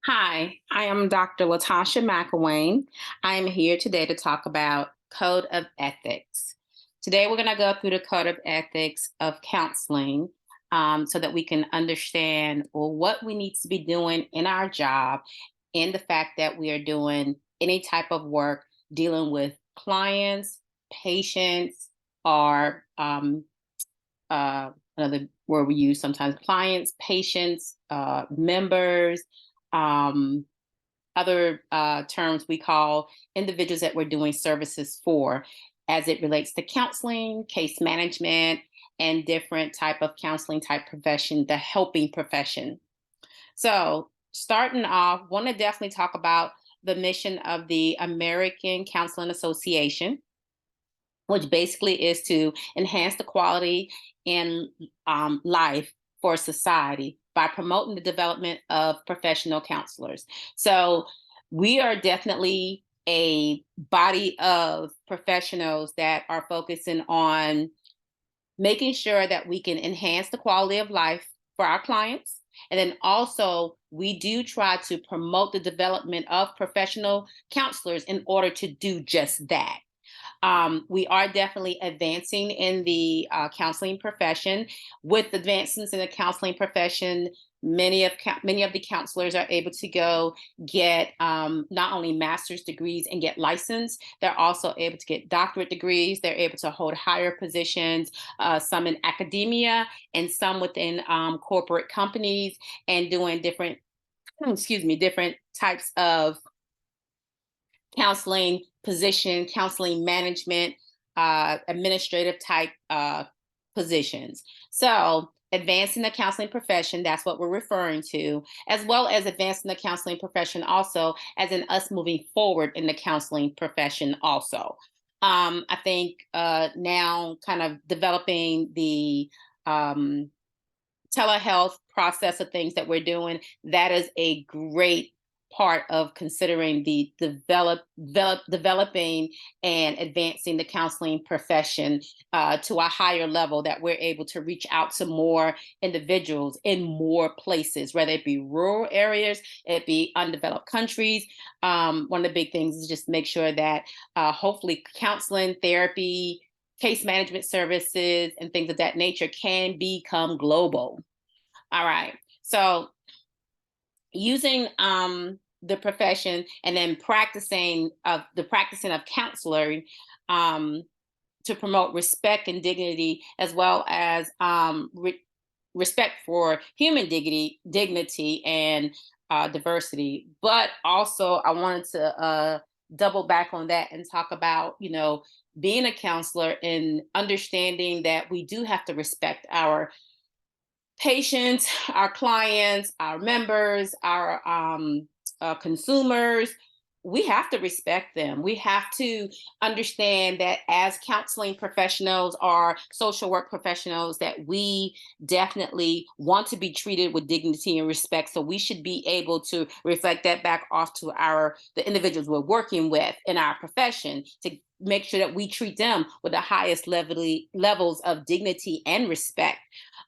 Hi, I am Dr. Latasha McElwain. I am here today to talk about Code of Ethics. Today, we're going to go through the Code of Ethics of counseling so that we can understand what we need to be doing in our job and the fact that we are doing any type of work dealing with clients, patients, or another word we use sometimes clients, patients, members. Um, Other terms we call individuals that we're doing services for as it relates to counseling, case management, and different type of counseling type profession, the helping profession. So starting off, want to definitely talk about the mission of the American Counseling Association, which basically is to enhance the quality and life for society by promoting the development of professional counselors. So we are definitely a body of professionals that are focusing on making sure that we can enhance the quality of life for our clients. And then also, we do try to promote the development of professional counselors in order to do just that. We are definitely advancing in the counseling profession. With advancements in the counseling profession, many of the counselors are able to go get not only master's degrees and get licensed, they're also able to get doctorate degrees. They're able to hold higher positions, some in academia and some within corporate companies, and doing different, different types of counseling position, counseling management, administrative type positions. So, advancing the counseling profession, that's what we're referring to, as well as advancing the counseling profession, also, as in us moving forward in the counseling profession, also. I think now, kind of developing the telehealth process of things that we're doing, that is a great part of considering the developing and advancing the counseling profession to a higher level, that we're able to reach out to more individuals in more places, whether it be rural areas, it be undeveloped countries. One of the big things is just make sure that hopefully counseling, therapy, case management services, and things of that nature can become global. All right. So using the profession and then practicing of counseling um, to promote respect and dignity, as well as respect for human dignity and diversity. But also, I wanted to double back on that and talk about, being a counselor and understanding that we do have to respect our patients, our clients, our members, our consumers. We have to respect them. We have to understand that as counseling professionals or social work professionals, that we definitely want to be treated with dignity and respect. So we should be able to reflect that back off to the individuals we're working with in our profession, to make sure that we treat them with the highest levels of dignity and respect.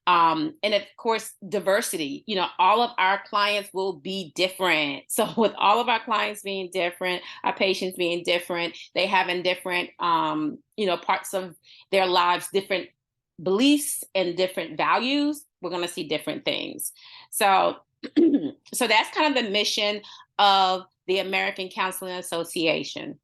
And of course, diversity. All of our clients will be different. So, with all of our clients being different, our patients being different, they having different, parts of their lives, different beliefs and different values, we're going to see different things. So, so that's kind of the mission of the American Counseling Association.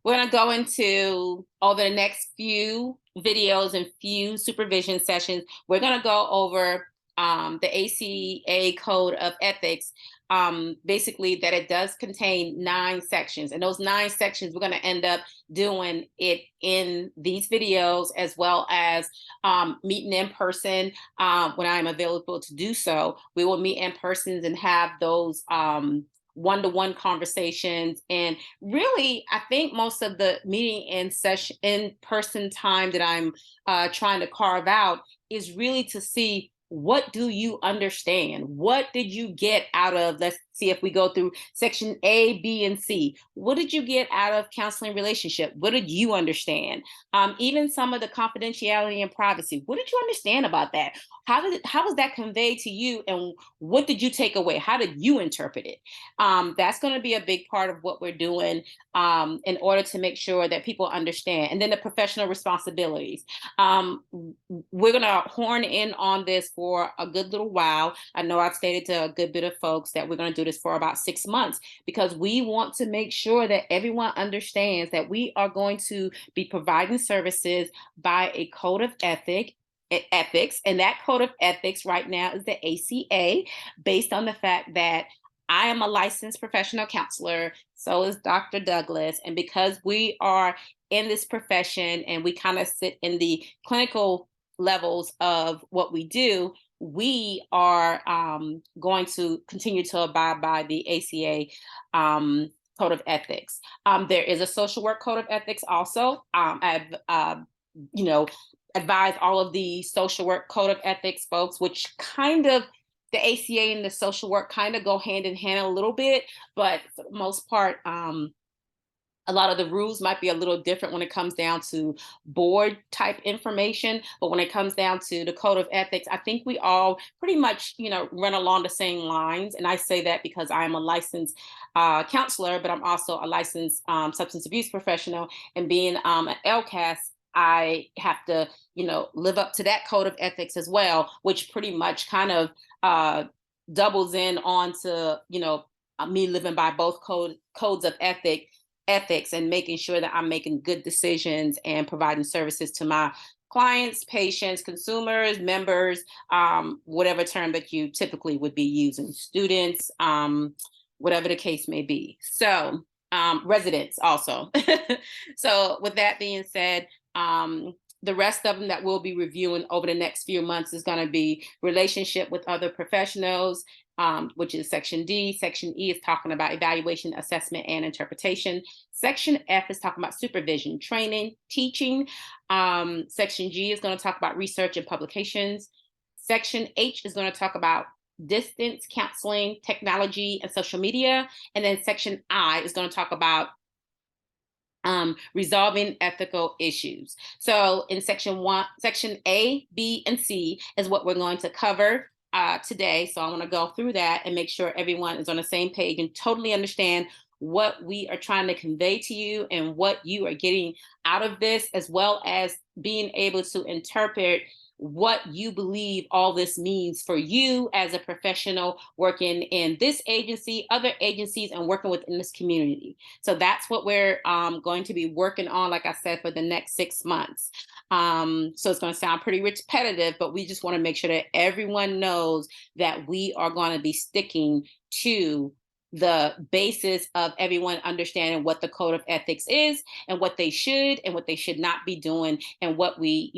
We're going to go into, over the next few videos and few supervision sessions, we're going to go over the ACA Code of Ethics, basically that it does contain 9 sections. And those 9 sections, we're going to end up doing it in these videos, as well as meeting in person when I'm available to do so. We will meet in person and have those one-to-one conversations. And really, I think most of the meeting in person time that I'm trying to carve out is really to see, what do you understand? What did you get out of, let's see if we go through section A, B, and C. What did you get out of counseling relationship? What did you understand? Even some of the confidentiality and privacy. What did you understand about that? How was that conveyed to you, and what did you take away? How did you interpret it? That's going to be a big part of what we're doing in order to make sure that people understand. And then the professional responsibilities. We're going to horn in on this for a good little while. I know I've stated to a good bit of folks that we're going to do this for about 6 months, because we want to make sure that everyone understands that we are going to be providing services by a code of ethics, and that code of ethics right now is the ACA, based on the fact that I am a licensed professional counselor, so is Dr. Douglas, and because we are in this profession and we kind of sit in the clinical levels of what we do, we are going to continue to abide by the ACA code of ethics. There is a social work code of ethics also. I've advise all of the social work code of ethics folks, which kind of the ACA and the social work kind of go hand in hand a little bit, but for the most part, a lot of the rules might be a little different when it comes down to board type information. But when it comes down to the code of ethics, I think we all pretty much, run along the same lines. And I say that because I'm a licensed counselor, but I'm also a licensed substance abuse professional. And being an LCAS, I have to, live up to that code of ethics as well, which pretty much kind of doubles in onto, me living by both codes of ethics and making sure that I'm making good decisions and providing services to my clients, patients, consumers, members, whatever term that you typically would be using, students, whatever the case may be. So residents also. So with that being said, the rest of them that we'll be reviewing over the next few months is going to be relationship with other professionals, which is section D. Section E is talking about evaluation, assessment, and interpretation. Section F is talking about supervision, training, teaching. Section G is going to talk about research and publications. Section H is going to talk about distance counseling, technology, and social media. And then section I is going to talk about resolving ethical issues. So in section A, B, and C is what we're going to cover today. So I want to go through that and make sure everyone is on the same page and totally understand what we are trying to convey to you and what you are getting out of this, as well as being able to interpret what you believe all this means for you as a professional working in this agency, other agencies, and working within this community. So that's what we're going to be working on, like I said, for the next 6 months. So it's going to sound pretty repetitive, but we just want to make sure that everyone knows that we are going to be sticking to the basis of everyone understanding what the code of ethics is and what they should and what they should not be doing, and what we,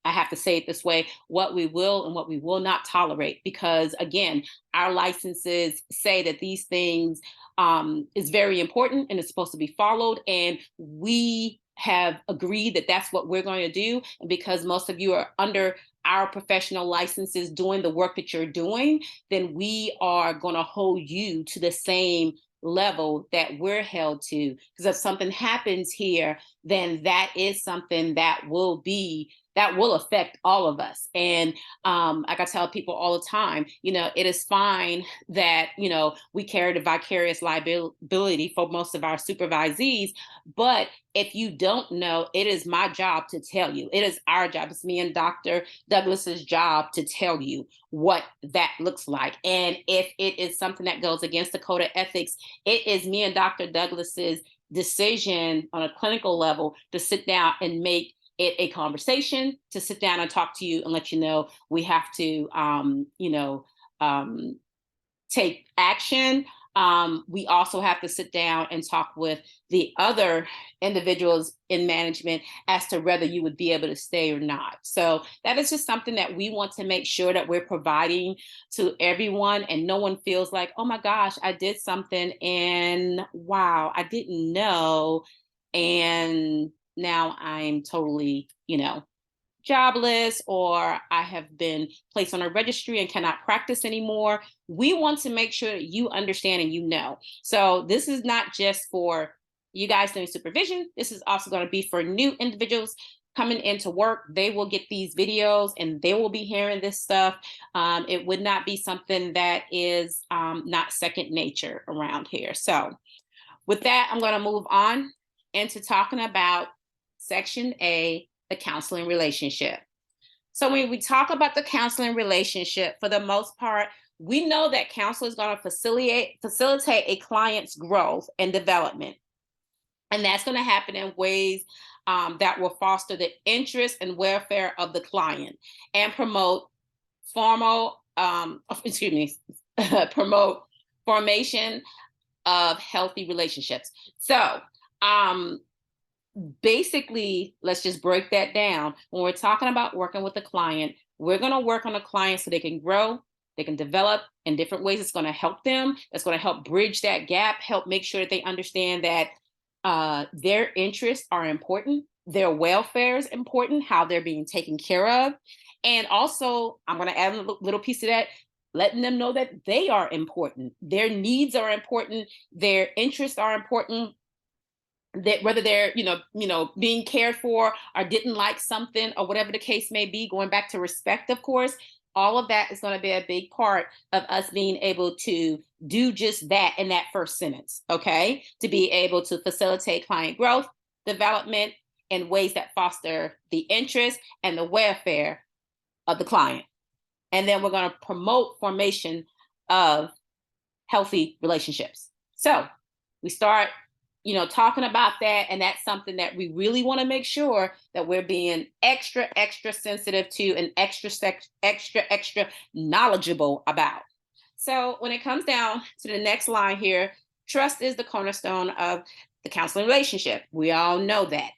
I have to say it this way, what we will and what we will not tolerate. Because again, our licenses say that these things is very important and it's supposed to be followed. And we have agreed that that's what we're going to do. And because most of you are under our professional licenses doing the work that you're doing, then we are going to hold you to the same level that we're held to. Because if something happens here, then that is something that will affect all of us. And like I tell people all the time, it is fine that, we carry the vicarious liability for most of our supervisees. But if you don't know, it is my job to tell you. It is our job. It's me and Dr. Douglas's job to tell you what that looks like. And if it is something that goes against the code of ethics, it is me and Dr. Douglas's decision on a clinical level to sit down and make it a conversation, to sit down and talk to you and let you know we have to, take action. We also have to sit down and talk with the other individuals in management as to whether you would be able to stay or not. So that is just something that we want to make sure that we're providing to everyone, and no one feels like, oh my gosh, I did something and wow, I didn't know. And now I'm totally, jobless, or I have been placed on a registry and cannot practice anymore. We want to make sure that you understand and you know. So this is not just for you guys doing supervision. This is also going to be for new individuals coming into work. They will get these videos and they will be hearing this stuff. It would not be something that is not second nature around here. So with that, I'm going to move on into talking about Section A, the counseling relationship. So when we talk about the counseling relationship, for the most part, we know that counselor is going to facilitate a client's growth and development. And that's going to happen in ways that will foster the interest and welfare of the client and promote promote formation of healthy relationships. So basically, let's just break that down. When we're talking about working with a client, we're going to work on a client so they can grow, they can develop in different ways. It's going to help them. It's going to help bridge that gap, help make sure that they understand that their interests are important, their welfare is important, how they're being taken care of. And also, I'm going to add a little piece of that, letting them know that they are important. Their needs are important. Their interests are important. That whether they're, being cared for or didn't like something or whatever the case may be, going back to respect, of course, all of that is going to be a big part of us being able to do just that in that first sentence, okay? To be able to facilitate client growth, development in ways that foster the interest and the welfare of the client. And then we're going to promote formation of healthy relationships. So we start talking about that. And that's something that we really want to make sure that we're being extra sensitive to and extra knowledgeable about. So when it comes down to the next line here, trust is the cornerstone of the counseling relationship. We all know that.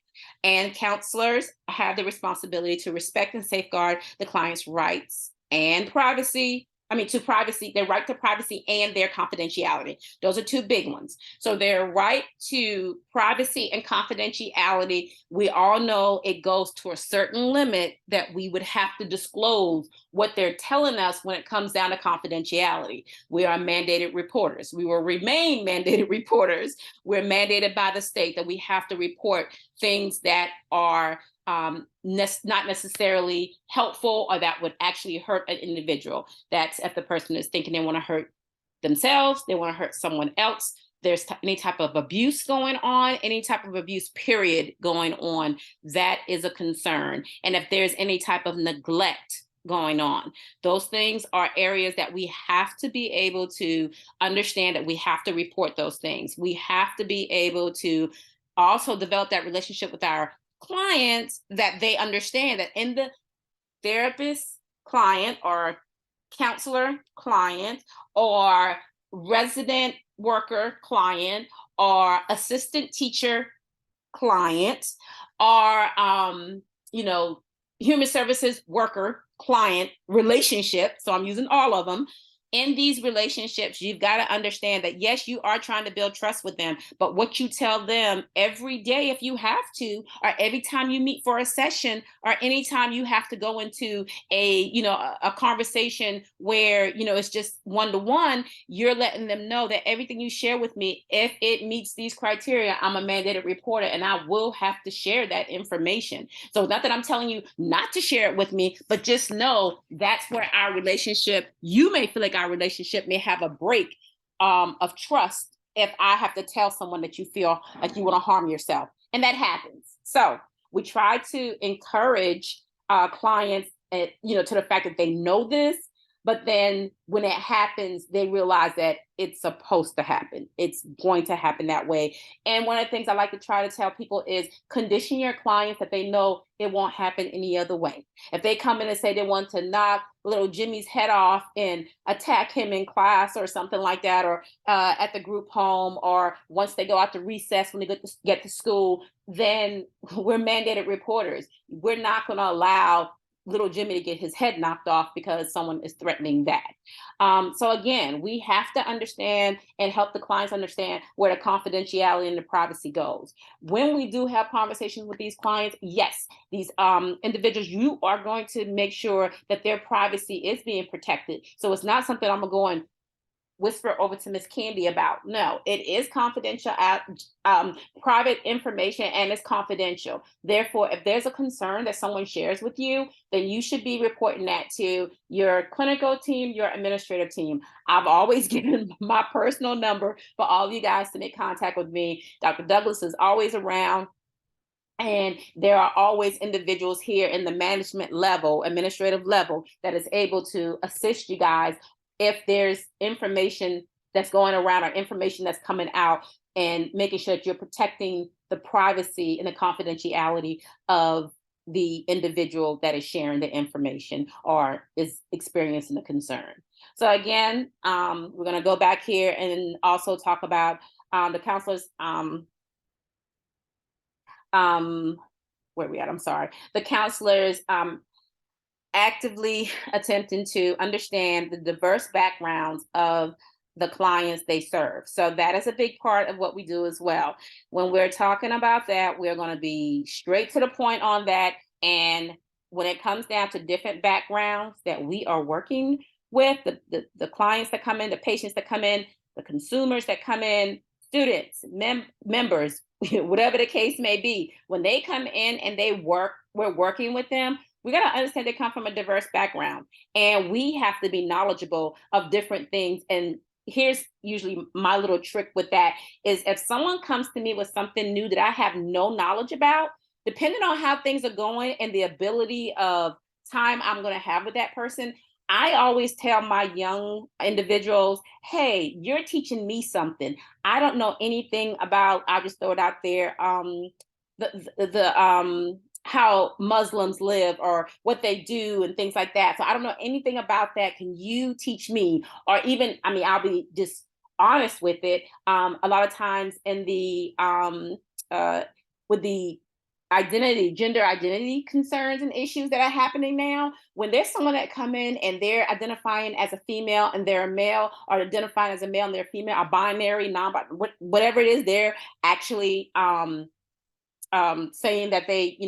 And counselors have the responsibility to respect and safeguard the client's rights and privacy. Their right to privacy and their confidentiality. Those are two big ones. So their right to privacy and confidentiality, we all know it goes to a certain limit that we would have to disclose what they're telling us when it comes down to confidentiality. We are mandated reporters. We will remain mandated reporters. We're mandated by the state that we have to report things that are not necessarily helpful or that would actually hurt an individual. That's if the person is thinking they want to hurt themselves, they want to hurt someone else, there's any type of abuse going on, any type of abuse period going on, that is a concern. And if there's any type of neglect going on, those things are areas that we have to be able to understand, that we have to report those things. We have to be able to also develop that relationship with our clients, that they understand that in the therapist client or counselor client or resident worker client or assistant teacher client or human services worker client relationship, so I'm using all of them. In these relationships, you've got to understand that, yes, you are trying to build trust with them, but what you tell them every day, if you have to, or every time you meet for a session, or anytime you have to go into a conversation where, it's just one-to-one, you're letting them know that everything you share with me, if it meets these criteria, I'm a mandated reporter and I will have to share that information. So not that I'm telling you not to share it with me, but just know that's where our relationship, you may feel like our relationship may have a break of trust if I have to tell someone that you feel like you want to harm yourself. And that happens. So we try to encourage clients, to the fact that they know this, but then when it happens, they realize that it's supposed to happen. It's going to happen that way. And one of the things I like to try to tell people is condition your clients that they know it won't happen any other way. If they come in and say they want to knock little Jimmy's head off and attack him in class or something like that, or at the group home, or once they go out to recess when they get to school, then we're mandated reporters. We're not going to allow little Jimmy to get his head knocked off because someone is threatening that. So again, we have to understand and help the clients understand where the confidentiality and the privacy goes. When we do have conversations with these clients, yes, these individuals, you are going to make sure that their privacy is being protected. So it's not something I'm going to go and whisper over to Miss Candy about. No, it is confidential, private information, and it's confidential. Therefore, if there's a concern that someone shares with you, then you should be reporting that to your clinical team, your administrative team. I've always given my personal number for all of you guys to make contact with me. Dr. Douglas is always around. And there are always individuals here in the management level, administrative level, that is able to assist you guys if there's information that's going around or information that's coming out, and making sure that you're protecting the privacy and the confidentiality of the individual that is sharing the information or is experiencing a concern. So again, we're going to go back here and also talk about the counselors. Where are we at? I'm sorry. The counselors actively attempting to understand the diverse backgrounds of the clients they serve. So that is a big part of what we do as well. When we're talking about that, we're going to be straight to the point on that. And when it comes down to different backgrounds that we are working with, the clients that come in, the patients that come in, the consumers that come in, students, members, whatever the case may be, when they come in and we're working with them, we got to understand they come from a diverse background, and we have to be knowledgeable of different things. And here's usually my little trick with that is, if someone comes to me with something new that I have no knowledge about, depending on how things are going and the ability of time I'm going to have with that person, I always tell my young individuals, hey, you're teaching me something. I don't know anything about, I'll just throw it out there, how Muslims live or what they do and things like that. So I don't know anything about that. Can you teach me? Or even, I mean, I'll be just honest with it. A lot of times in the, with the gender identity concerns and issues that are happening now, when there's someone that come in and they're identifying as a female and they're a male, or identifying as a male and they're female, or binary, whatever it is, they're actually saying that they,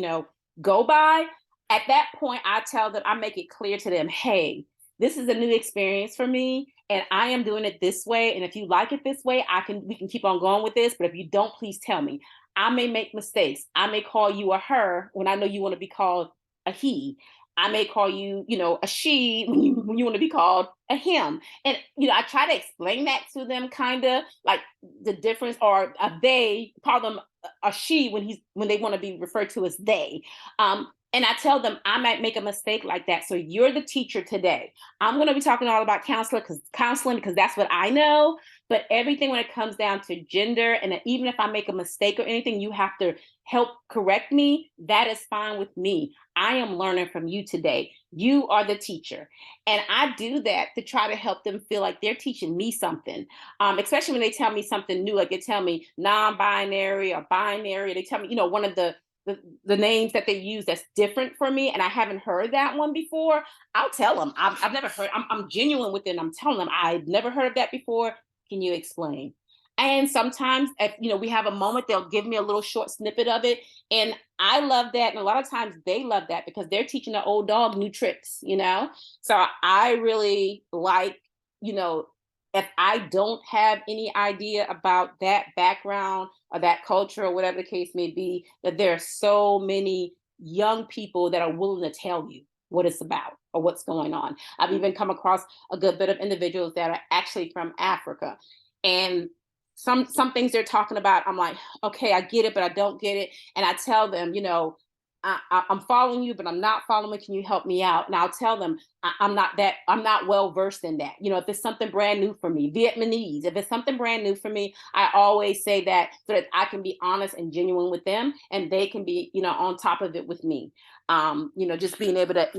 go by. At that point, I tell them, I make it clear to them, hey, this is a new experience for me, and I am doing it this way. And if you like it this way, we can keep on going with this. But if you don't, please tell me. I may make mistakes. I may call you a her when I know you want to be called a he. I may call you, a she when you want to be called a him. And, I try to explain that to them, kind of like the difference, or a they, call them a she when they want to be referred to as they. And I tell them I might make a mistake like that. So you're the teacher today. I'm going to be talking all about counseling because that's what I know. But everything when it comes down to gender, and even if I make a mistake or anything, you have to help correct me. That is fine with me. I am learning from you today. You are the teacher. And I do that to try to help them feel like they're teaching me something, especially when they tell me something new, like they tell me non-binary or binary. They tell me, one of the names that they use that's different for me, and I haven't heard that one before. I'll tell them I've never heard. I'm genuine with it. And I'm telling them I've never heard of that before. Can you explain? And sometimes, if we have a moment, they'll give me a little short snippet of it, and I love that. And a lot of times they love that because they're teaching the old dog new tricks. So I really like, if I don't have any idea about that background or that culture or whatever the case may be, that there are so many young people that are willing to tell you what it's about or what's going on. I've even come across a good bit of individuals that are actually from Africa, and some things they're talking about, I'm like, okay, I get it, but I don't get it. And I tell them, I'm following you, but I'm not following. Can you help me out? And I'll tell them I'm not well versed in that. If it's something brand new for me, Vietnamese, if it's something brand new for me, I always say that so that I can be honest and genuine with them, and they can be, on top of it with me. Just being able to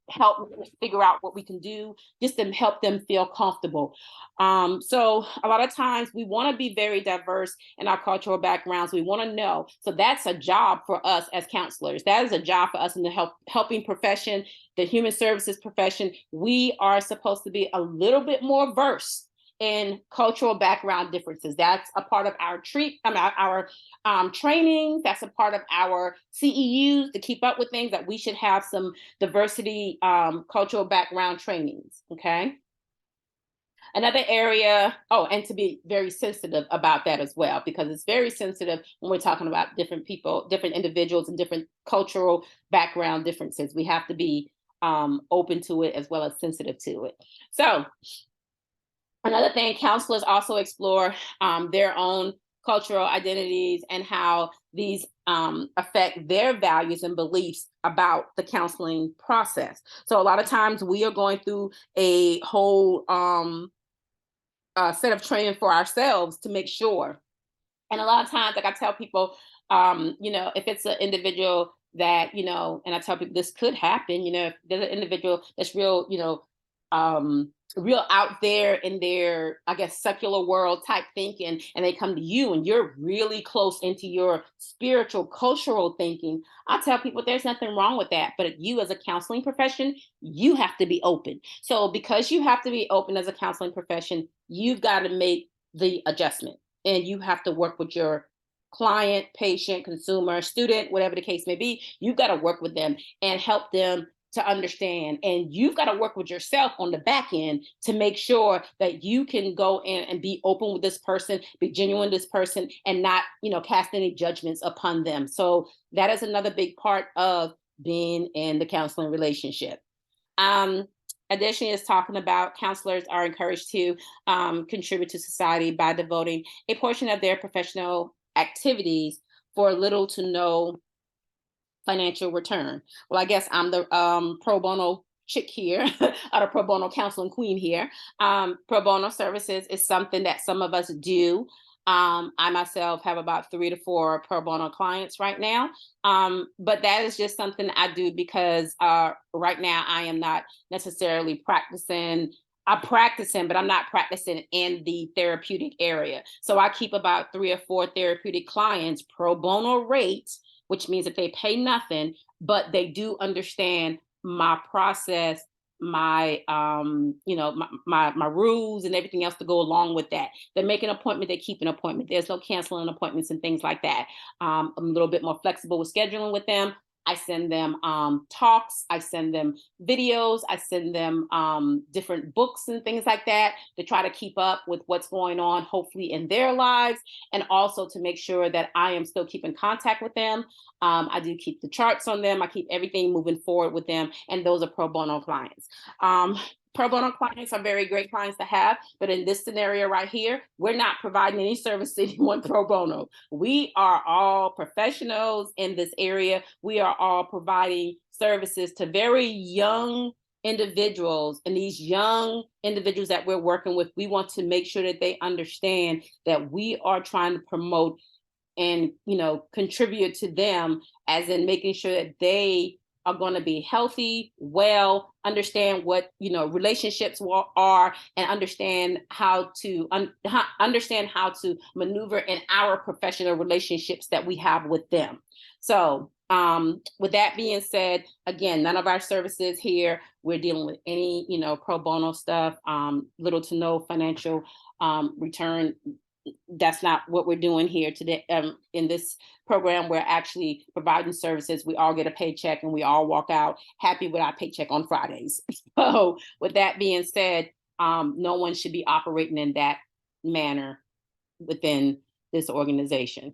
help me figure out what we can do, just to help them feel comfortable. So a lot of times we want to be very diverse in our cultural backgrounds. We want to know. So that's a job for us as counselors. That is a job for us in the helping profession. the human services profession, we are supposed to be a little bit more versed in cultural background differences. That's a part of our training. That's a part of our CEUs to keep up with things, that we should have some diversity cultural background trainings. Okay. Another area, oh, and to be very sensitive about that as well, because it's very sensitive when we're talking about different people, different individuals, and different cultural background differences. We have to be open to it as well as sensitive to it. So another thing, counselors also explore their own cultural identities and how these affect their values and beliefs about the counseling process. So a lot of times we are going through a whole set of training for ourselves to make sure. And a lot of times, like I tell people, if it's an individual that, and I tell people this could happen, if there's an individual that's real, real out there in their, I guess, secular world type thinking, and they come to you and you're really close into your spiritual, cultural thinking, I tell people there's nothing wrong with that. But you as a counseling profession, you have to be open. So because you have to be open as a counseling profession, you've got to make the adjustment, and you have to work with your client, patient, consumer, student, whatever the case may be. You've got to work with them and help them to understand. And you've got to work with yourself on the back end to make sure that you can go in and be open with this person, be genuine with this person, and not, cast any judgments upon them. So that is another big part of being in the counseling relationship. Additionally, is talking about counselors are encouraged to contribute to society by devoting a portion of their professional activities for little to no financial return. Well, I guess I'm the pro bono chick here, or the pro bono counseling queen here. Pro bono services is something that some of us do. I myself have about 3 to 4 pro bono clients right now. But that is just something I do because right now I am not necessarily practicing. I'm practicing, but I'm not practicing in the therapeutic area. So I keep about 3 or 4 therapeutic clients pro bono rate, which means that they pay nothing, but they do understand my process, my my rules and everything else to go along with that. They make an appointment, they keep an appointment. There's no canceling appointments and things like that. I'm a little bit more flexible with scheduling with them. I send them talks, I send them videos, I send them different books and things like that to try to keep up with what's going on, hopefully in their lives, and also to make sure that I am still keeping contact with them. I do keep the charts on them. I keep everything moving forward with them, and those are pro bono clients. Pro bono clients are very great clients to have, but in this scenario right here, we're not providing any service to anyone pro bono. We are all professionals in this area. We are all providing services to very young individuals, and these young individuals that we're working with, we want to make sure that they understand that we are trying to promote and contribute to them, as in making sure that they are going to be healthy, well, understand what relationships are, and understand how to understand how to maneuver in our professional relationships that we have with them. So with that being said, again, none of our services here, we're dealing with any pro bono stuff, little to no financial return. That's not what we're doing here today. In this program, we're actually providing services. We all get a paycheck and we all walk out happy with our paycheck on Fridays. So with that being said, no one should be operating in that manner within this organization,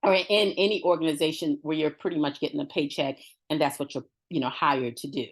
or in any organization where you're pretty much getting a paycheck and that's what you're hired to do.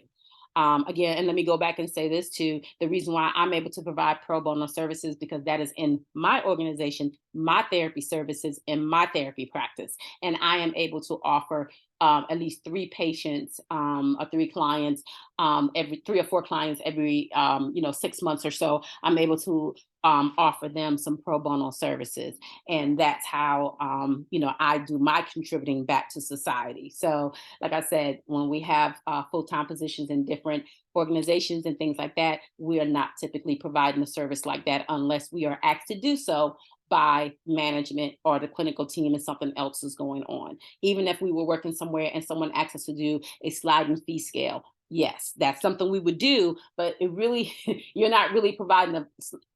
Again, and let me go back and say this too, the reason why I'm able to provide pro bono services, because that is in my organization, my therapy services, in my therapy practice. And I am able to offer at least 3 patients or 3 clients, every 3 or 4 clients every 6 months or so. I'm able to offer them some pro bono services, and that's how I do my contributing back to society. So like I said, when we have full-time positions in different organizations and things like that, we are not typically providing a service like that unless we are asked to do so by management or the clinical team and something else is going on. Even if we were working somewhere and someone asked us to do a sliding fee scale, Yes, that's something we would do, but it really, you're not really providing a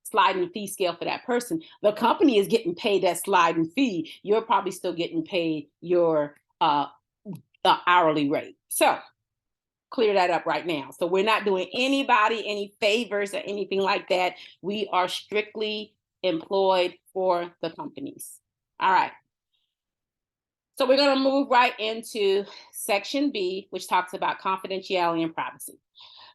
sliding fee scale for that person. The company is getting paid that sliding fee. You're probably still getting paid your hourly rate. So clear that up right now. So we're not doing anybody any favors or anything like that. We are strictly employed for the companies. All right. So we're going to move right into section B, which talks about confidentiality and privacy.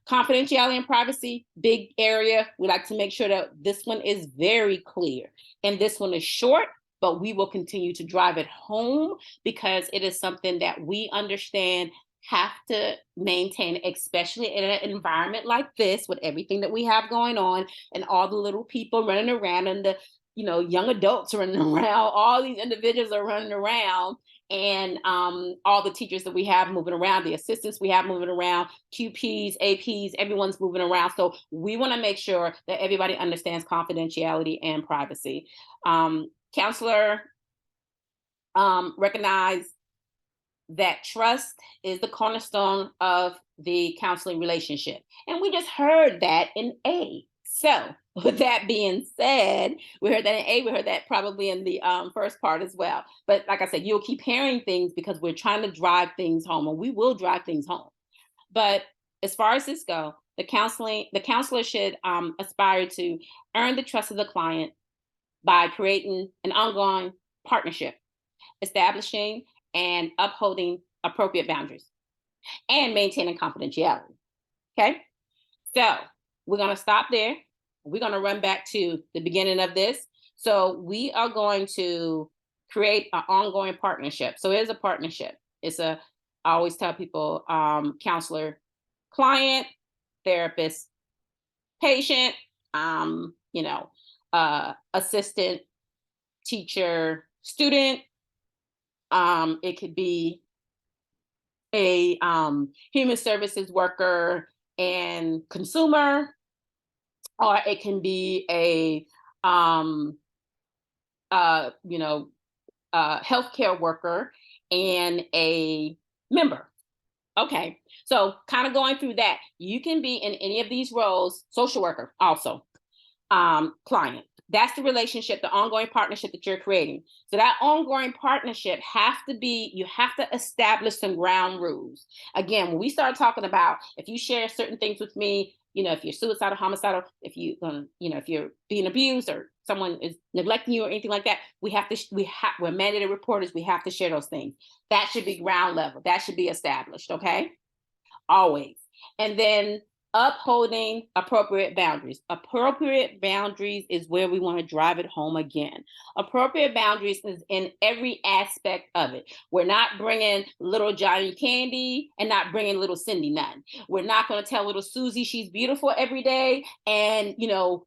Confidentiality and privacy, big area. We like to make sure that this one is very clear. And this one is short, but we will continue to drive it home because it is something that we understand have to maintain, especially in an environment like this with everything that we have going on and all the little people running around and the young adults running around. All these individuals are running around, and all the teachers that we have moving around, the assistants we have moving around, QPs, APs, everyone's moving around. So we want to make sure that everybody understands confidentiality and privacy. Counselor recognize that trust is the cornerstone of the counseling relationship. And we just heard that in A. So with that being said, we heard that in A, we heard that probably in the first part as well. But like I said, you'll keep hearing things because we're trying to drive things home, and we will drive things home. But as far as this go, the counselor should aspire to earn the trust of the client by creating an ongoing partnership, establishing and upholding appropriate boundaries, and maintaining confidentiality. Okay, so we're going to stop there. We're going to run back to the beginning of this. So we are going to create an ongoing partnership. So it is a partnership. I always tell people, counselor, client, therapist, patient, assistant, teacher, student. It could be a human services worker and consumer, or it can be a healthcare worker and a member. Okay, so kind of going through that, you can be in any of these roles. Social worker also, client. That's the relationship, the ongoing partnership that you're creating. So that ongoing partnership you have to establish some ground rules. Again, when we start talking about, if you share certain things with me, if you're suicidal, homicidal, if you're being abused or someone is neglecting you or anything like that, we're mandated reporters. We have to share those things. That should be ground level. That should be established. Okay. Always. And then upholding appropriate boundaries. Appropriate boundaries is where we want to drive it home again. Appropriate boundaries is in every aspect of it. We're not bringing little Johnny Candy and not bringing little Cindy none. We're not going to tell little Susie she's beautiful every day, and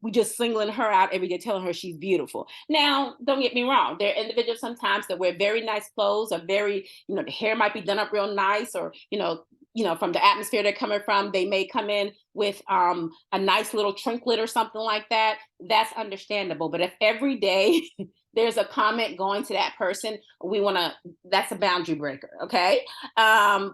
we just singling her out every day, telling her she's beautiful. Now, don't get me wrong. There are individuals sometimes that wear very nice clothes, or very, the hair might be done up real nice, or from the atmosphere they're coming from, they may come in with a nice little trinket or something like that. That's understandable. But if every day there's a comment going to that person, that's a boundary breaker. Okay.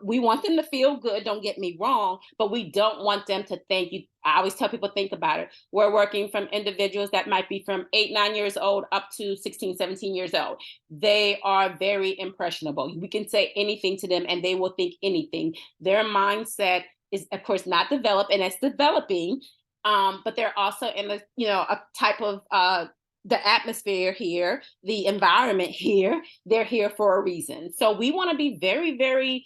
We want them to feel good. Don't get me wrong, but we don't want them to think you. I always tell people, think about it. We're working from individuals that might be from 8, 9 years old up to 16, 17 years old. They are very impressionable. We can say anything to them and they will think anything. Their mindset is, of course, not developed, and it's developing. But they're also in a type of the atmosphere here, the environment here. They're here for a reason. So we want to be very, very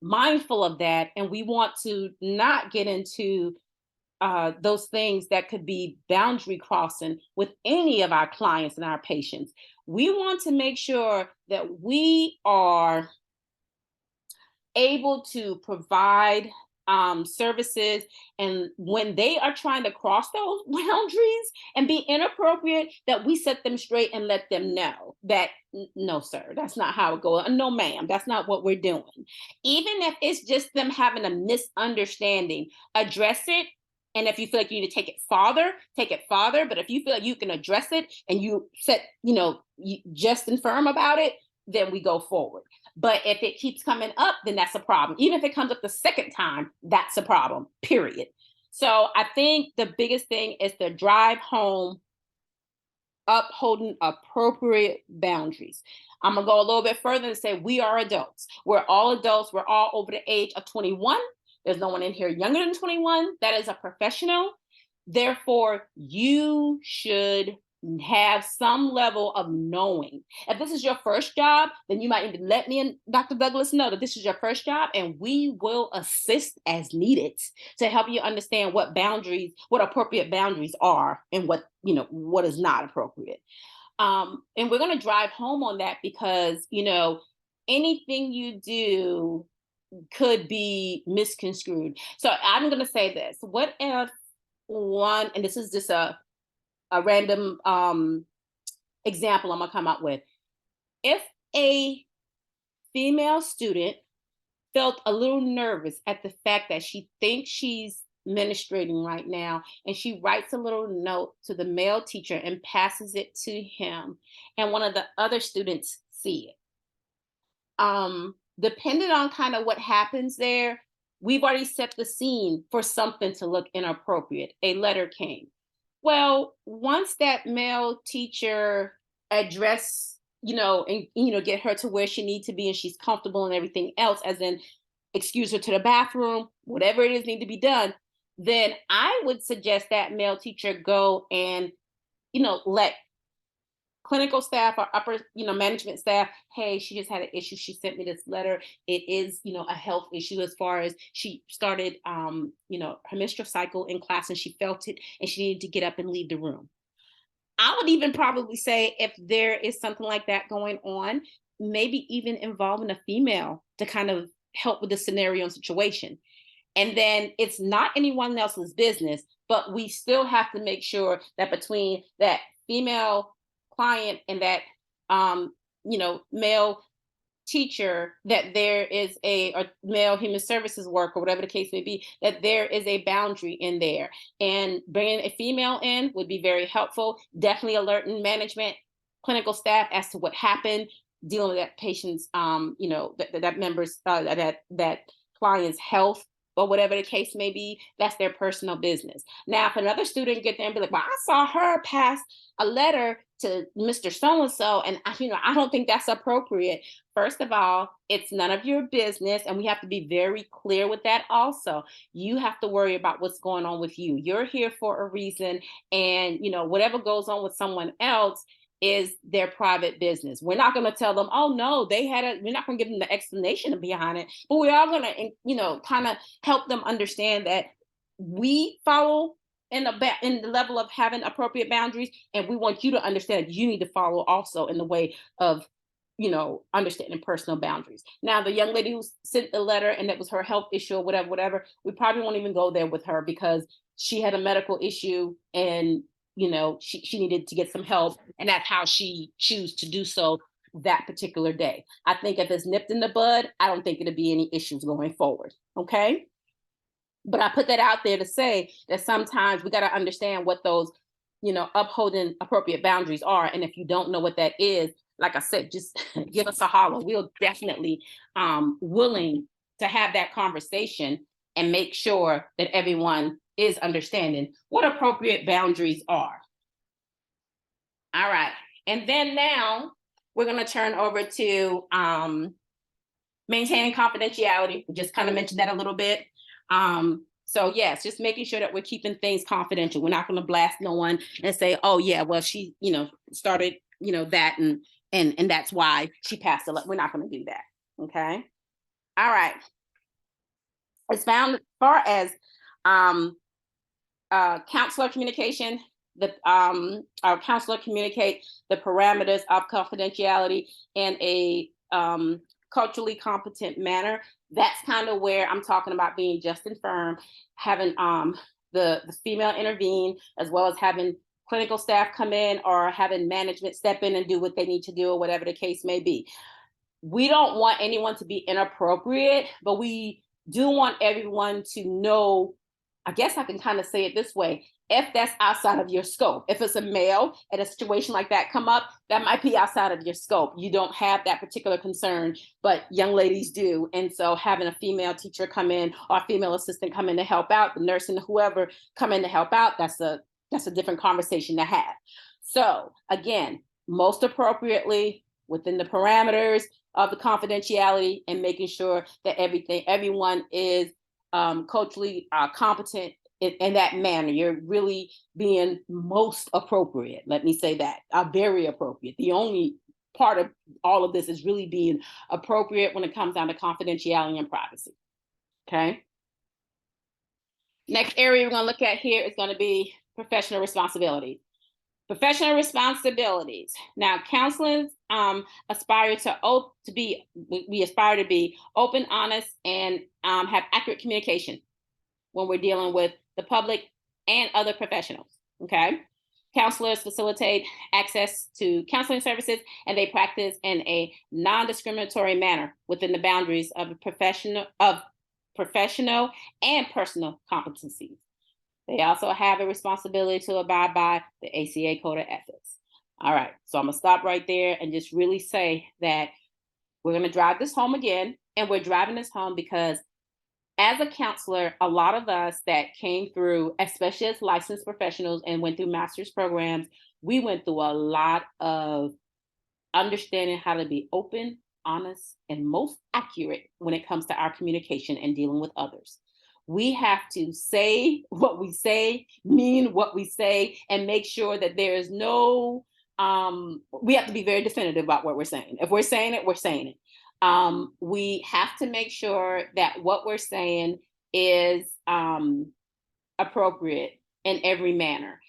mindful of that, and we want to not get into those things that could be boundary crossing with any of our clients and our patients. We want to make sure that we are able to provide services, and when they are trying to cross those boundaries and be inappropriate, that we set them straight and let them know that no, sir, that's not how it goes. No, ma'am, that's not what we're doing. Even if it's just them having a misunderstanding, address it. And if you feel like you need to take it farther, take it farther. But if you feel like you can address it and you set, you just and firm about it, then we go forward. But if it keeps coming up, then that's a problem. Even if it comes up the second time, that's a problem, period. So I think the biggest thing is to drive home upholding appropriate boundaries. I'm going to go a little bit further and say we are adults. We're all adults. We're all over the age of 21. There's no one in here younger than 21 that is a professional. Therefore, you should have some level of knowing. If this is your first job, then you might need to let me and Dr. Douglas know that this is your first job, and we will assist as needed to help you understand what boundaries, what appropriate boundaries are, and what is not appropriate. And we're going to drive home on that because, anything you do could be misconstrued. So I'm going to say this. What if one, and this is just a random example I'm going to come up with. If a female student felt a little nervous at the fact that she thinks she's menstruating right now, and she writes a little note to the male teacher and passes it to him, and one of the other students see it. Depending on kind of what happens there, we've already set the scene for something to look inappropriate. A letter came. Well, once that male teacher address, and get her to where she needs to be and she's comfortable and everything else, as in excuse her to the bathroom, whatever it is need to be done, then I would suggest that male teacher go and, let clinical staff or upper, management staff, hey, she just had an issue. She sent me this letter. It is, a health issue as far as she started, her menstrual cycle in class and she felt it and she needed to get up and leave the room. I would even probably say if there is something like that going on, maybe even involving a female to kind of help with the scenario and situation. And then it's not anyone else's business, but we still have to make sure that between that female client and that male teacher, that there is or male human services worker, whatever the case may be, that there is a boundary in there. And bringing a female in would be very helpful. Definitely alerting management, clinical staff as to what happened, dealing with that patient's, that member's, that client's health, or whatever the case may be. That's their personal business. Now, if another student get there and be like, well, I saw her pass a letter to Mr. So-and-so, and I don't think that's appropriate. First of all, it's none of your business. And we have to be very clear with that also. You have to worry about what's going on with you. You're here for a reason. And, whatever goes on with someone else is their private business. We're not going to tell them, oh no, we're not going to give them the explanation behind it, but we are going to, kind of help them understand that we follow in the level of having appropriate boundaries. And we want you to understand that you need to follow also in the way of, understanding personal boundaries. Now, the young lady who sent the letter and it was her health issue or whatever, we probably won't even go there with her because she had a medical issue and she needed to get some help, and that's how she chose to do so that particular day. I think if it's nipped in the bud, I don't think it'll be any issues going forward. Okay. But I put that out there to say that sometimes we got to understand what those, upholding appropriate boundaries are. And if you don't know what that is, like I said, just give us a holler. We'll definitely willing to have that conversation and make sure that everyone is understanding what appropriate boundaries are. All right. And then now we're going to turn over to maintaining confidentiality. We just kind of mentioned that a little bit. So yes, just making sure that we're keeping things confidential. We're not going to blast no one and say, oh yeah, well, she, started, that and that's why she passed it. We're not going to do that. Okay. All right. As far as counselor communication, our counselor communicate the parameters of confidentiality in a culturally competent manner. That's kind of where I'm talking about being just and firm, having the female intervene, as well as having clinical staff come in or having management step in and do what they need to do or whatever the case may be. We don't want anyone to be inappropriate, but we do want everyone to know I guess I can kind of say it this way. If that's outside of your scope, if it's a male and a situation like that come up, that might be outside of your scope. You don't have that particular concern, but young ladies do. And so having a female teacher come in or a female assistant come in to help out, the nurse and whoever come in to help out, that's a different conversation to have. So again, most appropriately within the parameters of the confidentiality and making sure that everyone is culturally competent in that manner. You're really being most appropriate. Let me say that. Very appropriate. The only part of all of this is really being appropriate when it comes down to confidentiality and privacy. Okay. Next area we're going to look at here is going to be professional responsibility. Professional responsibilities. Now, counselors aspire to be open, honest, and have accurate communication when we're dealing with the public and other professionals. Okay, counselors facilitate access to counseling services, and they practice in a non-discriminatory manner within the boundaries of professional and personal competencies. They also have a responsibility to abide by the ACA Code of Ethics. All right, so I'm gonna stop right there and just really say that we're gonna drive this home again, and we're driving this home because as a counselor, a lot of us that came through, especially as licensed professionals and went through master's programs, we went through a lot of understanding how to be open, honest, and most accurate when it comes to our communication and dealing with others. We have to say what we say, mean what we say, and make sure that there is no, we have to be very definitive about what we're saying. If we're saying it, we're saying it. We have to make sure that what we're saying is appropriate in every manner.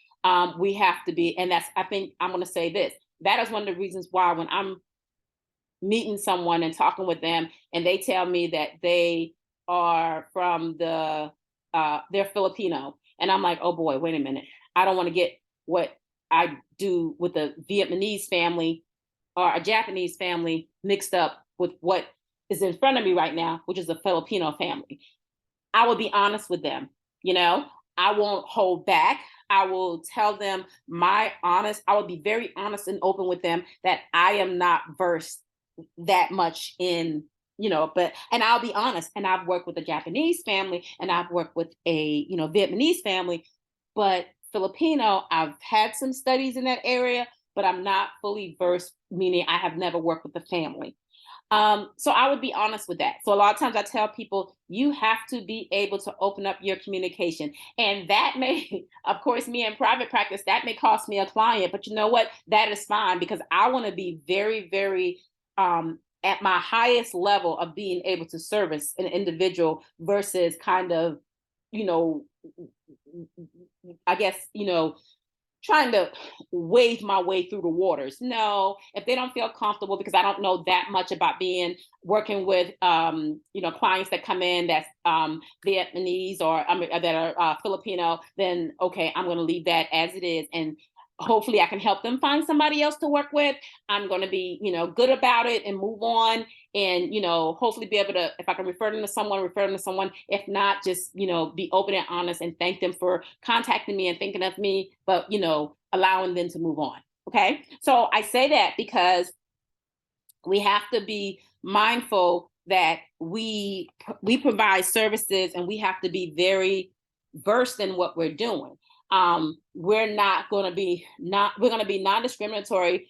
We have to be, and I think I'm going to say this, that is one of the reasons why when I'm meeting someone and talking with them and they tell me that they are from they're Filipino. And I'm like, oh boy, wait a minute. I don't want to get what I do with a Vietnamese family or a Japanese family mixed up with what is in front of me right now, which is a Filipino family. I will be honest with them. I won't hold back. I will tell them I will be very honest and open with them that I am not versed that much in and I'll be honest, and I've worked with a Japanese family and I've worked with a, Vietnamese family, but Filipino, I've had some studies in that area, but I'm not fully versed, meaning I have never worked with the family. So I would be honest with that. So a lot of times I tell people, you have to be able to open up your communication. And that may, of course, me in private practice, that may cost me a client, but you know what? That is fine because I want to be very, very, at my highest level of being able to service an individual versus kind of, I guess, trying to wade my way through the waters. No, if they don't feel comfortable, because I don't know that much about working with, clients that come in that's Vietnamese or that are Filipino, then okay, I'm going to leave that as it is. And hopefully I can help them find somebody else to work with. I'm going to be, good about it and move on and, hopefully be able to, if I can refer them to someone. If not, just, be open and honest and thank them for contacting me and thinking of me, but, allowing them to move on. Okay. So I say that because we have to be mindful that we provide services and we have to be very versed in what we're doing. We're going to be non-discriminatory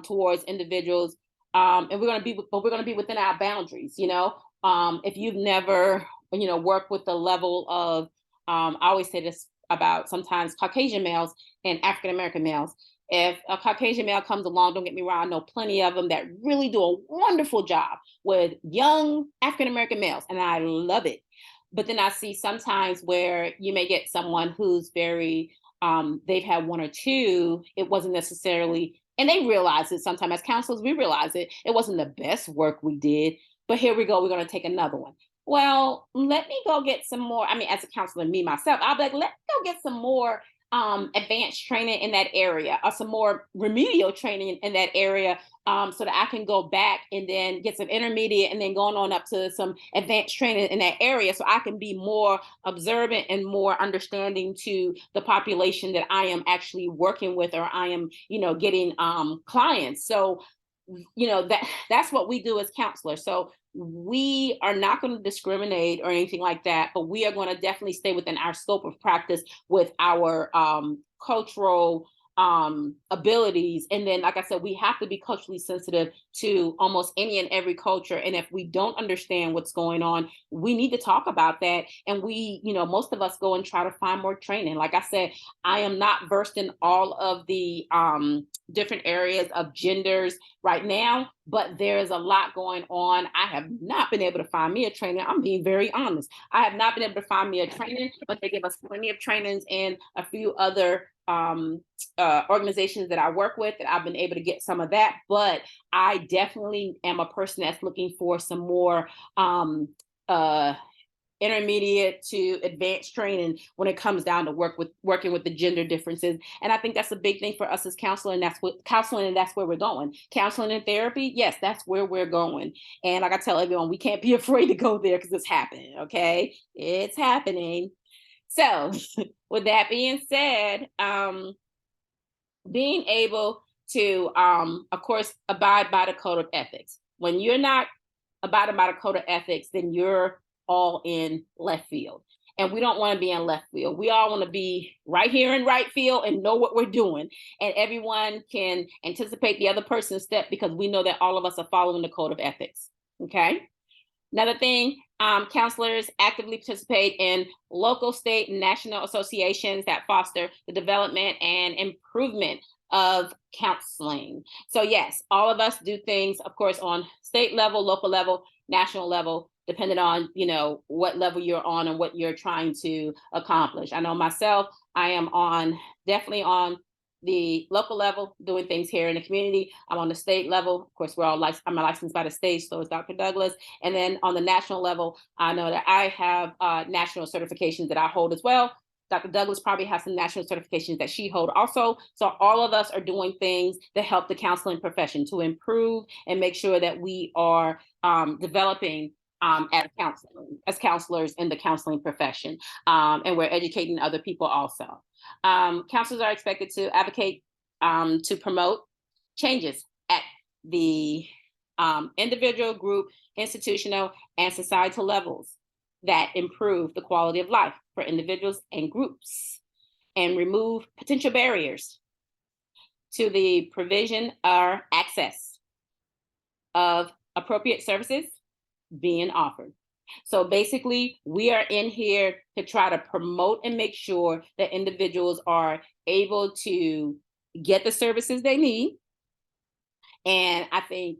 towards individuals, and we're going to be within our boundaries. If you've never worked with the level of, I always say this about sometimes Caucasian males and African American males. If a Caucasian male comes along, don't get me wrong, I know plenty of them that really do a wonderful job with young African American males, and I love it. But then I see sometimes where you may get someone who's very, they've had one or two, it wasn't necessarily, and they realize it sometimes as counselors, we realize it wasn't the best work we did, but here we go, we're going to take another one. Well, let me go get some more. I mean, as a counselor, me, myself, I'll be like, let's go get some more advanced training in that area, or some more remedial training in that area, so that I can go back and then get some intermediate and then going on up to some advanced training in that area, so I can be more observant and more understanding to the population that I am actually working with, or I am, getting clients. So, that's what we do as counselors. So we are not going to discriminate or anything like that, but we are going to definitely stay within our scope of practice with our cultural abilities. And then, like I said, we have to be culturally sensitive to almost any and every culture. And if we don't understand what's going on, we need to talk about that. And most of us go and try to find more training. Like I said, I am not versed in all of the different areas of genders right now, but there is a lot going on. I have not been able to find me a trainer. I'm being very honest. I have not been able to find me a trainer, but they give us plenty of trainings in a few other organizations that I work with, that I've been able to get some of that. But I definitely am a person that's looking for some more intermediate to advanced training when it comes down to working with the gender differences. And I think that's a big thing for us as counseling. And that's where we're going. Counseling and therapy, yes, that's where we're going. And like I tell everyone, we can't be afraid to go there, because it's happening. Okay, it's happening. So with that being said, being able to, of course, abide by the code of ethics. When you're not abiding by the code of ethics, then you're all in left field. And we don't want to be in left field. We all want to be right here in right field and know what we're doing. And everyone can anticipate the other person's step, because we know that all of us are following the code of ethics. Okay. Another thing, counselors actively participate in local, state, and national associations that foster the development and improvement of counseling. So yes, all of us do things, of course, on state level, local level, national level, depending on, what level you're on and what you're trying to accomplish. I know myself, I am definitely on the local level, doing things here in the community. I'm on the state level. Of course, I'm licensed by the state, so is Dr. Douglas. And then on the national level, I know that I have national certifications that I hold as well. Dr. Douglas probably has some national certifications that she holds also. So all of us are doing things to help the counseling profession to improve and make sure that we are developing as counselors in the counseling profession. And we're educating other people also. Counselors are expected to advocate to promote changes at the individual, group, institutional, and societal levels that improve the quality of life for individuals and groups, and remove potential barriers to the provision or access of appropriate services being offered. So basically, we are in here to try to promote and make sure that individuals are able to get the services they need. And I think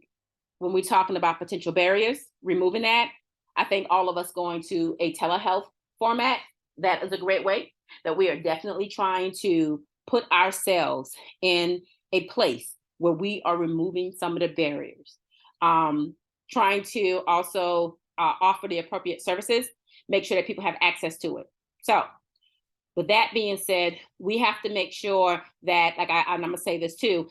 when we're talking about potential barriers, removing that, I think all of us going to a telehealth format, that is a great way that we are definitely trying to put ourselves in a place where we are removing some of the barriers. Trying to also offer the appropriate services, make sure that people have access to it. So with that being said, we have to make sure that, I'm gonna say this too,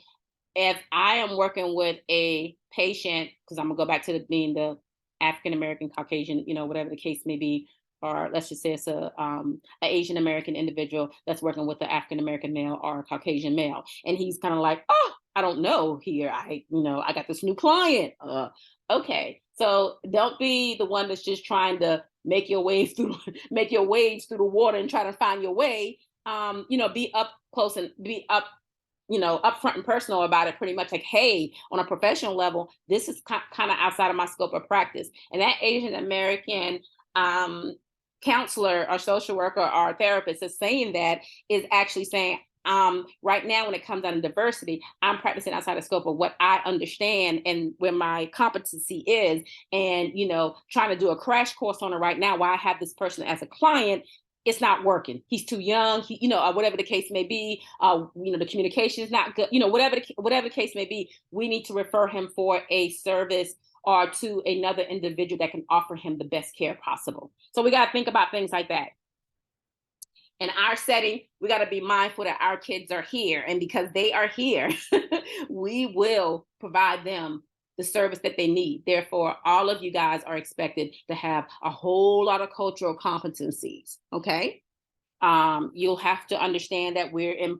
if I am working with a patient, because I'm gonna go back to being the African-American, Caucasian, whatever the case may be, or let's just say it's an Asian American individual that's working with an African-American male or a Caucasian male. And he's kind of like, oh, I don't know here. I got this new client. Okay. So don't be the one that's just trying to make your waves through the water and try to find your way. Be up close and be upfront and personal about it, pretty much like, hey, on a professional level, this is kind of outside of my scope of practice. And that Asian American counselor or social worker or therapist is saying that, is actually saying, right now, when it comes down to diversity, I'm practicing outside the scope of what I understand and where my competency is. And, trying to do a crash course on it right now while I have this person as a client, it's not working. He's too young, whatever the case may be, the communication is not good, whatever the case may be, we need to refer him for a service or to another individual that can offer him the best care possible. So we got to think about things like that. in our setting, we got to be mindful that our kids are here. And because they are here, we will provide them the service that they need. Therefore, all of you guys are expected to have a whole lot of cultural competencies. Okay. You'll have to understand that we're in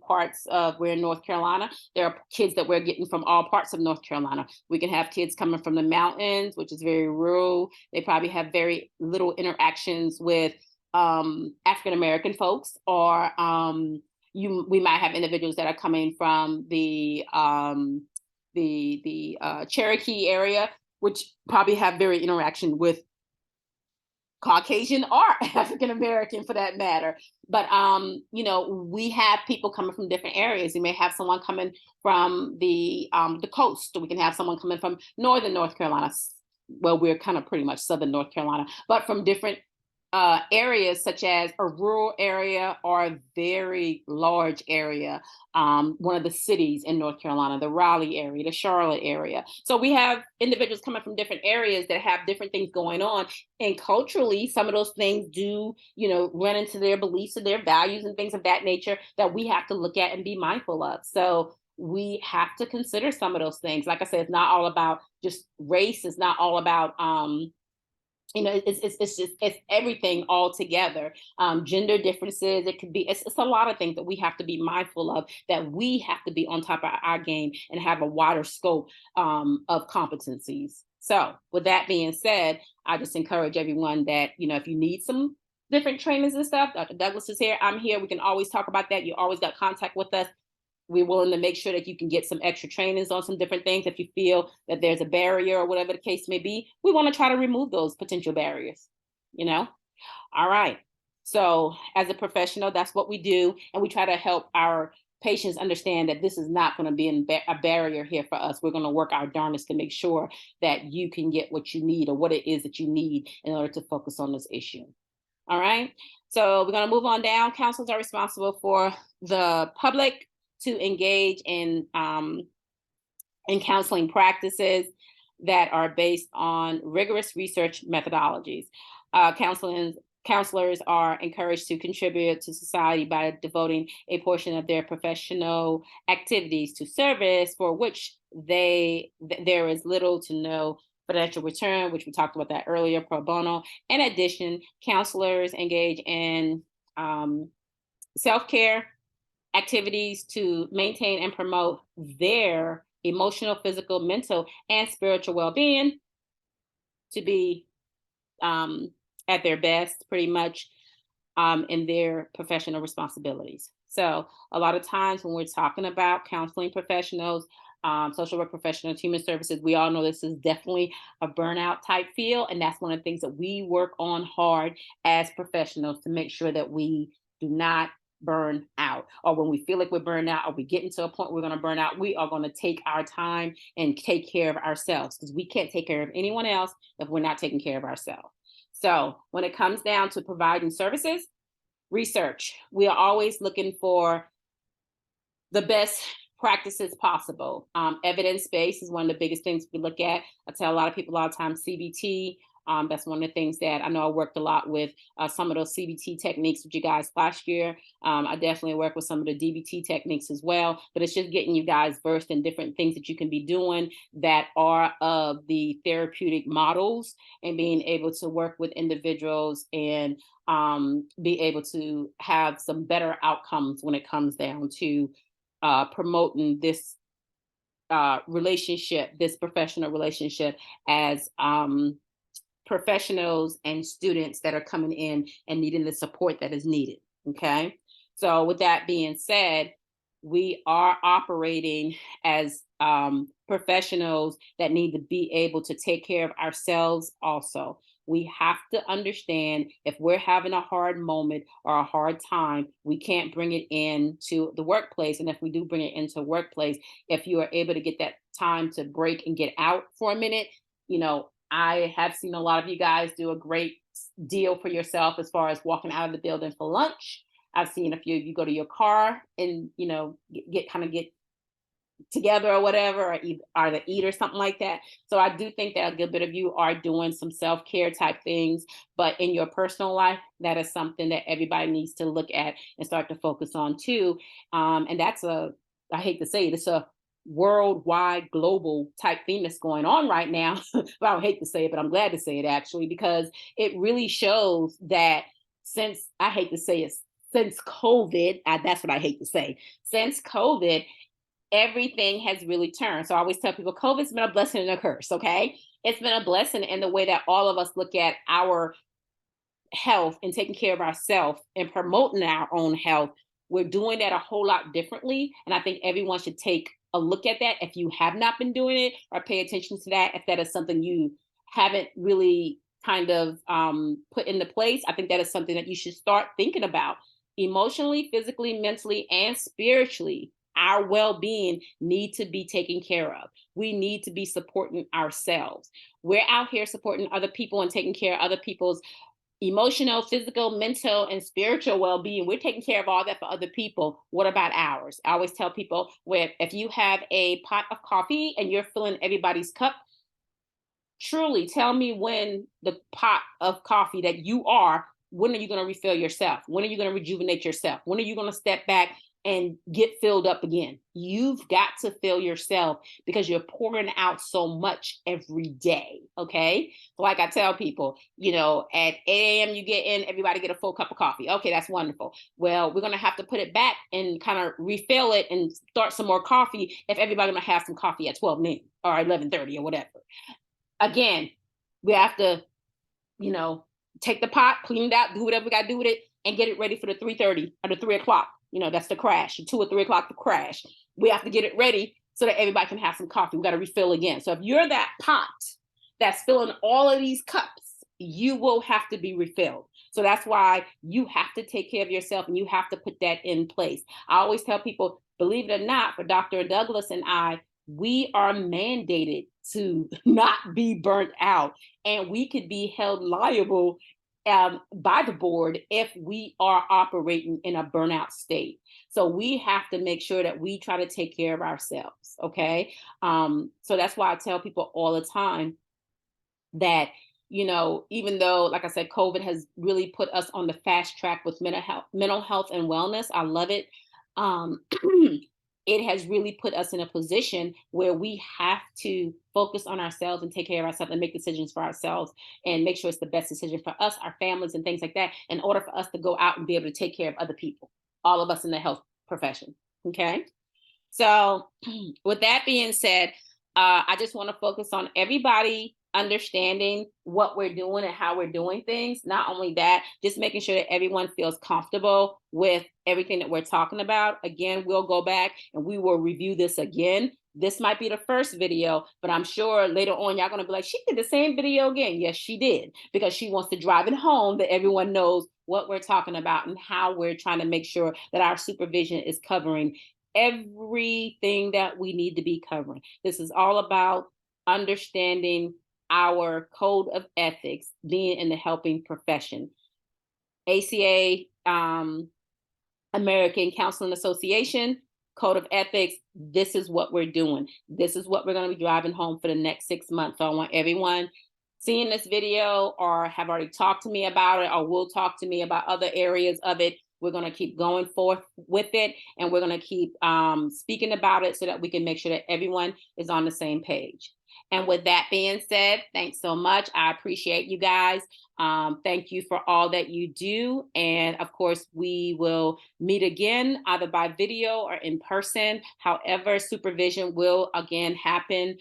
North Carolina. There are kids that we're getting from all parts of North Carolina. We can have kids coming from the mountains, which is very rural. They probably have very little interactions with African American folks, or we might have individuals that are coming from the Cherokee area, which probably have very interaction with Caucasian or African American for that matter. But we have people coming from different areas. You may have someone coming from the coast, or we can have someone coming from northern North Carolina. Well, we're kind of pretty much southern North Carolina, but from different areas, such as a rural area or a very large area, one of the cities in North Carolina, the Raleigh area, the Charlotte area. So we have individuals coming from different areas that have different things going on. And culturally, some of those things do, run into their beliefs and their values and things of that nature that we have to look at and be mindful of. So we have to consider some of those things. Like I said, it's not all about just race. It's not all about, it's everything all together. Gender differences, it could be, it's a lot of things that we have to be mindful of, that we have to be on top of our game and have a wider scope of competencies. So with that being said, I just encourage everyone that, if you need some different trainings and stuff, Dr. Douglas is here, I'm here. We can always talk about that. You always got contact with us. We're willing to make sure that you can get some extra trainings on some different things. If you feel that there's a barrier or whatever the case may be, we want to try to remove those potential barriers, All right. So as a professional, that's what we do. And we try to help our patients understand that this is not going to be a barrier here for us. We're going to work our darndest to make sure that you can get what you need, or what it is that you need, in order to focus on this issue. All right. So we're going to move on down. Counselors are responsible for the public to engage in counseling practices that are based on rigorous research methodologies. Counselors are encouraged to contribute to society by devoting a portion of their professional activities to service for which there is little to no financial return, which we talked about that earlier, pro bono. In addition, counselors engage in self-care activities to maintain and promote their emotional, physical, mental, and spiritual well-being, to be at their best, pretty much, in their professional responsibilities. So a lot of times when we're talking about counseling professionals, social work professionals, human services, we all know this is definitely a burnout type field. And that's one of the things that we work on hard as professionals, to make sure that we do not burn out. Or when we feel like we're burned out, or we get into a point we're going to burn out, we are going to take our time and take care of ourselves, because we can't take care of anyone else if we're not taking care of ourselves. So when it comes down to providing services, research, we are always looking for the best practices possible. Evidence-based is one of the biggest things we look at. I tell a lot of people all the time, CBT. That's one of the things that I know I worked a lot with, some of those CBT techniques with you guys last year. I definitely work with some of the DBT techniques as well, but it's just getting you guys versed in different things that you can be doing that are of the therapeutic models, and being able to work with individuals and be able to have some better outcomes when it comes down to promoting this relationship, this professional relationship, as professionals and students that are coming in and needing the support that is needed. Okay. So with that being said, we are operating as professionals that need to be able to take care of ourselves also. We have to understand, if we're having a hard moment or a hard time, we can't bring it into the workplace. And if we do bring it into the workplace, if you are able to get that time to break and get out for a minute, I have seen a lot of you guys do a great deal for yourself as far as walking out of the building for lunch. I've seen a few of you go to your car and, get together or whatever, or to eat or something like that. So I do think that a good bit of you are doing some self-care type things, but in your personal life, that is something that everybody needs to look at and start to focus on too. And that's I hate to say it, it's a worldwide global type thing that's going on right now. But I don't hate to say it, but I'm glad to say it actually, because it really shows that I hate to say it, since COVID, that's what I hate to say, since COVID, everything has really turned. So I always tell people COVID's been a blessing and a curse, okay? It's been a blessing in the way that all of us look at our health and taking care of ourselves and promoting our own health. We're doing that a whole lot differently. And I think everyone should take a look at that if you have not been doing it, or pay attention to that if that is something you haven't really kind of put into place. I think that is something that you should start thinking about emotionally, physically, mentally, and spiritually. Our well-being need to be taken care of. We need to be supporting ourselves. We're out here supporting other people and taking care of other people's emotional, physical, mental, and spiritual well-being. We're taking care of all that for other people. What about ours? I always tell people, if you have a pot of coffee and you're filling everybody's cup, truly tell me when the pot of coffee that you are, when are you going to refill yourself? When are you going to rejuvenate yourself? When are you going to step back and get filled up again? You've got to fill yourself, because you're pouring out so much every day. Okay. So like I tell people, at 8 a.m. you get in, everybody get a full cup of coffee. Okay, that's wonderful. Well, we're going to have to put it back and kind of refill it and start some more coffee if everybody's going to have some coffee at 12 noon or 11:30 or whatever. Again, we have to, take the pot, clean it out, do whatever we got to do with it, and get it ready for the 3:30 or the 3 o'clock. That's the crash, the 2 or 3 o'clock, the crash. We have to get it ready so that everybody can have some coffee. We got to refill again. So if you're that pot that's filling all of these cups, you will have to be refilled. So that's why you have to take care of yourself, and you have to put that in place. I always tell people, believe it or not, for Dr. Douglas and I, we are mandated to not be burnt out, and we could be held liable by the board if we are operating in a burnout state. So we have to make sure that we try to take care of ourselves. Okay. So that's why I tell people all the time that, even though, like I said, COVID has really put us on the fast track with mental health and wellness. I love it. It has really put us in a position where we have to focus on ourselves and take care of ourselves and make decisions for ourselves and make sure it's the best decision for us, our families, and things like that, in order for us to go out and be able to take care of other people, all of us in the health profession. Okay. So with that being said, I just want to focus on everybody understanding what we're doing and how we're doing things. Not only that, just making sure that everyone feels comfortable with everything that we're talking about. Again, we'll go back and we will review this again. This might be the first video, but I'm sure later on y'all going to be like, she did the same video again. Yes, she did, because she wants to drive it home that everyone knows what we're talking about and how we're trying to make sure that our supervision is covering everything that we need to be covering. This is all about understanding our code of ethics, being in the helping profession. ACA, American Counseling Association, Code of Ethics, this is what we're doing. This is what we're going to be driving home for the next 6 months. So I want everyone seeing this video or have already talked to me about it or will talk to me about other areas of it. We're going to keep going forth with it, and we're going to keep speaking about it so that we can make sure that everyone is on the same page. And with that being said, thanks so much. I appreciate you guys. Thank you for all that you do. And of course, we will meet again, either by video or in person. However, supervision will again happen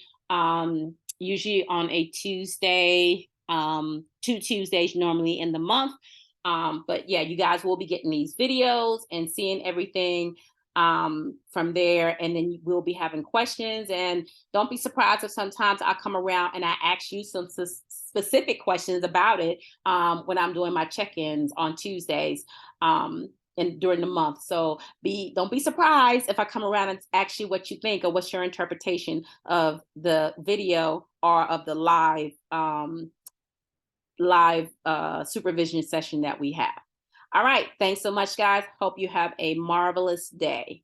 usually on a Tuesday, 2 Tuesdays normally in the month. But yeah, you guys will be getting these videos and seeing everything from there, and then we'll be having questions. And don't be surprised if sometimes I come around and I ask you some specific questions about it when I'm doing my check-ins on Tuesdays and during the month. So don't be surprised if I come around and ask you what you think or what's your interpretation of the video or of the live supervision session that we have. All right. Thanks so much, guys. Hope you have a marvelous day.